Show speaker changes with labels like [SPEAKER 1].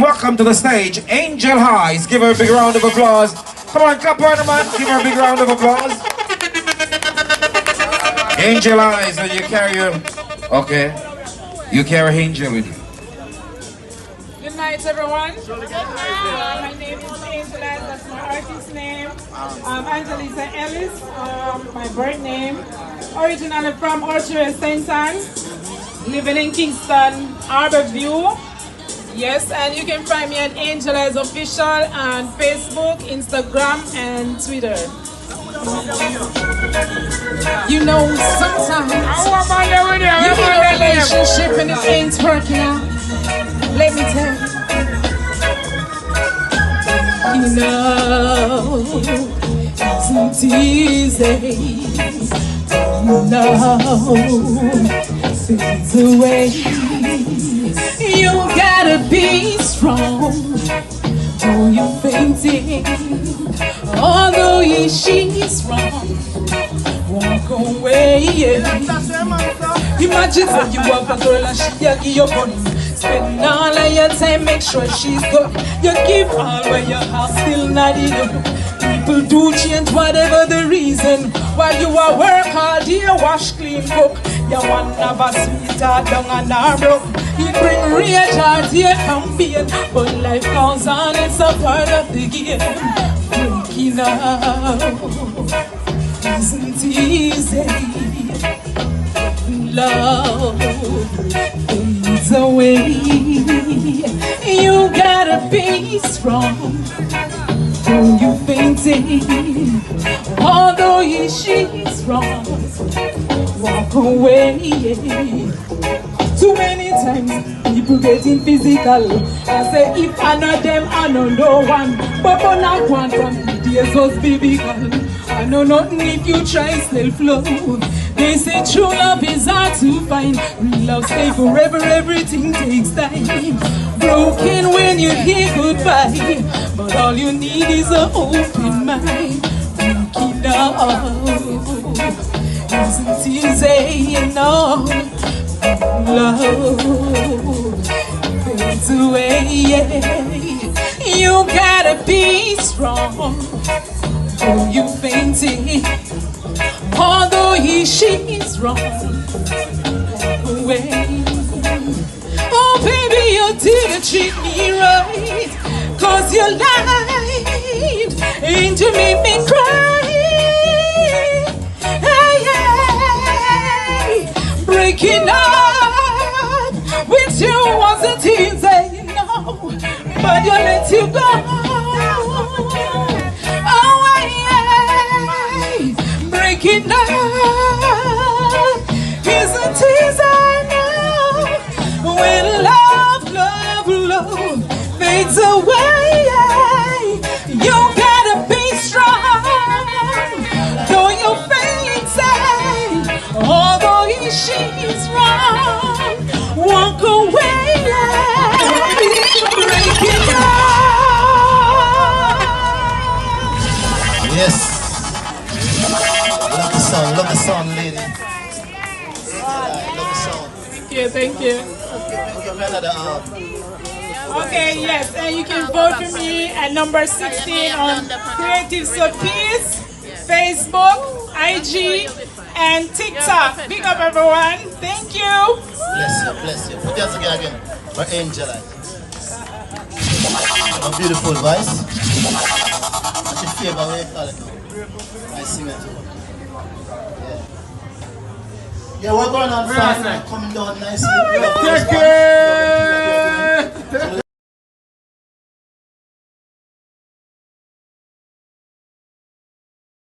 [SPEAKER 1] welcome to the stage Angel Highs. Give her a big round of applause. Come on, clap her, man. Give her a big round of applause. Angel Highs, and you carry her. Okay. You carry Angel with you.
[SPEAKER 2] Good night, everyone. My name is Angel Highs. That's my artist name. Angelisa Ellis, my birth name. Originally from Orchard, St. Anne's. Living in Kingston, Harborview. Yes, and you can find me at Angel Highs Official on Facebook, Instagram, and Twitter. You know, sometimes you're in a relationship and it ain't working out. Let me tell you. You know, it's easy. You know, it's the way. You gotta be strong. Oh, you're fainting. Although she's wrong, walk away. Imagine that you have a girl and she give you money. Spend all of your time, make sure she's good. You give all when your heart still not enough. People do change whatever the reason. While you are work all day, wash, clean, cook. You want to have a sweetheart down and a broke. You bring real joy to your campaign. But life goes on, it's a part of the game. Breaking up isn't easy. Love fades away. You gotta be strong. Though you fainting, although she's wrong, walk away. Too many times people getting physical. I say if I know them, I know no one. But for not one from the days was biblical. I know nothing if you try self-love. They say true love is hard to find. Real love stay forever, everything takes time. Broken when you hear goodbye, but all you need is an open mind. Breaking up isn't easy, you know. Love fades away. You gotta be strong. Oh, you fainting. Although she's wrong, walk away. Oh baby, you didn't treat me right, 'cause you lied and you made me cry. Hey, hey. Breaking up with you wasn't easy, no, but you let you go. Oh, hey. Breaking up isn't easy, no, when love fades away. You gotta be strong, though you faint, although she's wrong, walk away. Breaking up.
[SPEAKER 3] Yes. Love the song, lady. Love the song.
[SPEAKER 2] Thank you. Okay, yes, and you can vote for me at number 16 on Creative Peace, Facebook, IG, and TikTok. Big up, everyone. Thank you.
[SPEAKER 3] Bless you, bless you. Put that together again. For Angel. A beautiful voice. What's your favorite way to call it now? I sing it too. Yeah, we're going on fast and coming down nicely.
[SPEAKER 1] Take care.